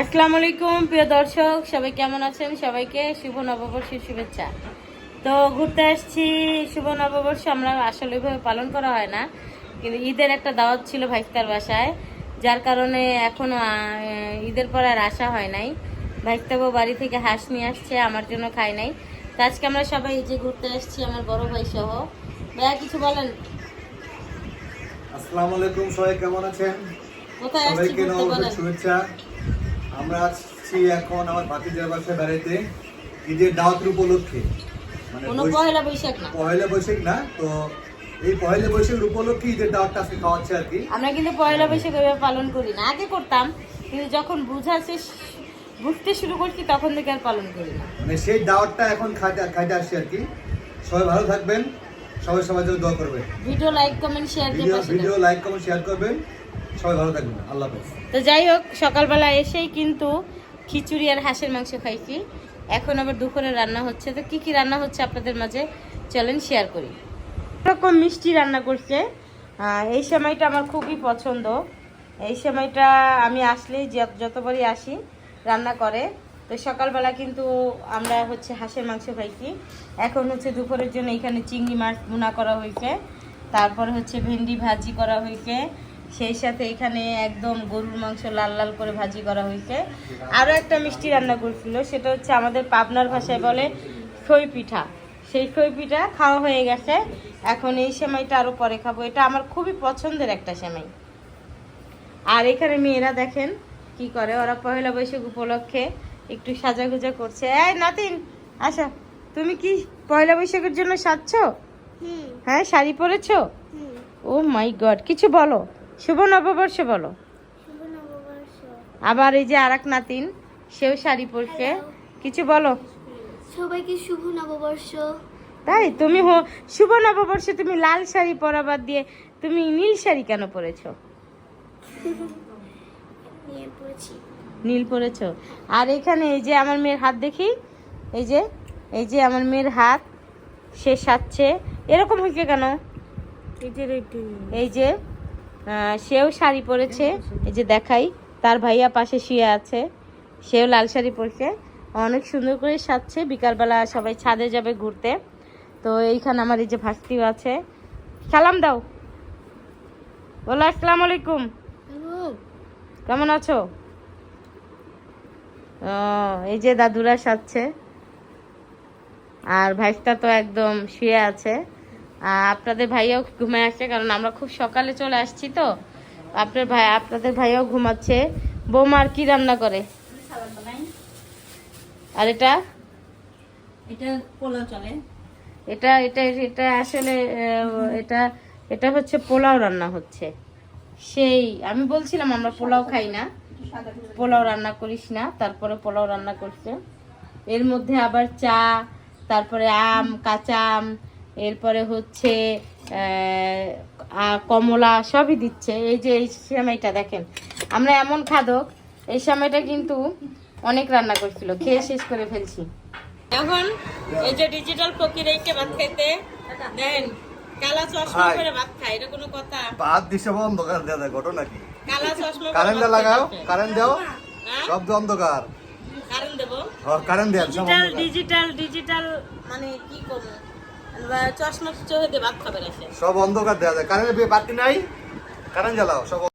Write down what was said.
আসসালামু আলাইকুম প্রিয় দর্শক, সবাই কেমন আছেন? সবাইকে শুভ নববর্ষের শুভেচ্ছা। তো ঘুরতে আসছি শুভ নববর্ষ আমরা আসলে ওইভাবে পালন করা হয় না, কিন্তু ঈদের একটা দাওয়াত ছিল ভাইস্তার বাসায়, যার কারণে এখনো ঈদের পর আর আসা হয় নাই। ভাইস্তাবো বাড়ি থেকে হাঁস নিয়ে আসছে, আমার জন্য খাই নাই। তো আজকে আমরা সবাই এই যে ঘুরতে আসছি, আমার বড় ভাই সহ। ভাইয়া কিছু বলেন। আসসালামু আলাইকুম, সবাই কেমন আছেন? কোথায় আসছি সবাইকে ঘুরতে নববর্ষের বলেন। শুভেচ্ছা। আমরা আসছি এখন আমার ভাতিজার বাসায় বেড়াইতে ঈদের দাওয়াতের উপলক্ষে। মানে কোনো পয়লা বৈশাখ না, পয়লা বৈশাখ না, তো এই পয়লা বৈশাখের উপলক্ষে ঈদের দাওয়াতটা আজকে খাওয়াচ্ছে আর কি। আমরা কিন্তু পয়লা বৈশাখ ওইভাবে পালন করি না, আগে করতাম, কিন্তু যখন বুঝতে শুরু করছি তখন থেকে আর পালন করি না। মানে সেই দাওয়াতটা এখন খাইতে আসছি আর কি। সবাই ভালো থাকবেন, সবাই সবার জন্য দোয়া করবেন। ভিডিও লাইক কমেন্ট শেয়ার দিয়ে পাশে ভিডিও থাকবেন। লাইক কমেন্ট শেয়ার করবেন। সবাই ভালো থাকবেন, আল্লাহ হাফেজ। তো যাই হোক, সকালবেলা এসেই কিন্তু খিচুড়ি আর হাঁসের মাংস খাইছি। এখন আবার দুপুরে রান্না হচ্ছে। তো কি কি রান্না হচ্ছে আপনাদের মাঝে চলেন শেয়ার করি। এরকম মিষ্টি রান্না করছে। এই সময়টা আমার খুবই পছন্দ। এই সময়টা আমি আসলেই যতবারই আসি রান্না করে। তো সকালবেলা কিন্তু আমরা হচ্ছে হাঁসের মাংস খাইছি। এখন হচ্ছে দুপুরের জন্য এখানে চিংড়ি মাছ ভুনা করা হয়েছে, তারপর হচ্ছে ভেন্ডি ভাজি করা হয়েছে, সেই সাথে এখানে একদম গরুর মাংস লাল লাল করে ভাজি করা হয়েছে। আরও একটা মিষ্টি রান্না করছিল, সেটা হচ্ছে আমাদের পাবনার ভাষায় বলে খই পিঠা। সেই খই পিঠা খাওয়া হয়ে গেছে। এখন এই সেমাইটা আরও পরে খাবো। এটা আমার খুবই পছন্দের একটা সেমাই। আর এখানে মেয়েরা দেখেন কি করে, ওরা পয়লা বৈশাখ উপলক্ষে একটু সাজাগুজা করছে। এই নাতিন আচ্ছা, তুমি কি পয়লা বৈশাখের জন্য সাজছো? হ্যাঁ, শাড়ি পরেছো? ও মাই গড, কিছু বলো, শুভ নববর্ষ বলো। আবার এই যে আরেক নাতিন, সেও শাড়ি পরছে, কিছু বলো। সবাইকে শুভ নববর্ষ। তাই তুমি শুভ নববর্ষে তুমি লাল শাড়ি পরা বাদ দিয়ে তুমি নীল শাড়ি কেন পরেছো? নীল পরেছো। আর এখানে এই যে আমার মেয়ের হাত দেখি, এই যে আমার মেয়ের হাত, সে সাজছে। এরকম হয়েছে কেন? এই যে সেও শাড়ি পরেছে, এই যে দেখাই, তার ভাইয়া পাশে শুয়ে আছে, সেও লাল শাড়ি পরেছে, অনেক সুন্দর করে সাজছে। বিকালবেলা সবাই ছাদে যাবে ঘুরতে। তো এইখানে আমার এই যে ভাস্তিও আছে। সালাম দাও, বলো আসসালামু আলাইকুম, কেমন আছো? এই যে দাদুরা সাজছে, আর ভাইটা তো একদম শুয়ে আছে। আপনাদের ভাইয়াও ঘুমায় আসছে, কারণ আমরা খুব সকালে চলে আসছি। তো আপনাদের ভাইয়াও ঘুমাচ্ছে। বৌমা আর কি রান্না করে? আর এটা পোলাও চলে। এটা এটা এটা আসলে এটা হচ্ছে পোলাও রান্না হচ্ছে। সেই আমি বলছিলাম আমরা পোলাও খাই না, পোলাও রান্না করিস না, তারপরে পোলাও রান্না করছে। এর মধ্যে আবার চা, তারপরে আম, কাঁচা আম, এরপরে হচ্ছে কমলা, সবই দিচ্ছে। এই যে এই সেমাইটা দেখেন, আমরা এমন খাদক, এই সময়টা কিন্তু অনেক রান্না করছিল, খেয়ে শেষ করে ফেলছি। এখন এই যে ডিজিটাল ফকির এইকে ভাত খাইতে দেন, কালা চশমা করে ভাত খায়, এটা কোনো কথা? ভাত দিছে অন্ধকার দেয়া যায়, ঘটনা কি? কালা চশমা কারেন্ট লাগাও, কারেন্ট দাও, হ্যাঁ? সব অন্ধকার। কারেন্ট দেবো? কারেন্ট দেন, সব অন্ধকার। ডিজিটাল মানে কি করবো, চশমা চোখে দিয়ে ভাত খাবে, সব অন্ধকার দেয়া যায়। কারেন্ট বাতি নাই, কারেন্ট জ্বালাও, সব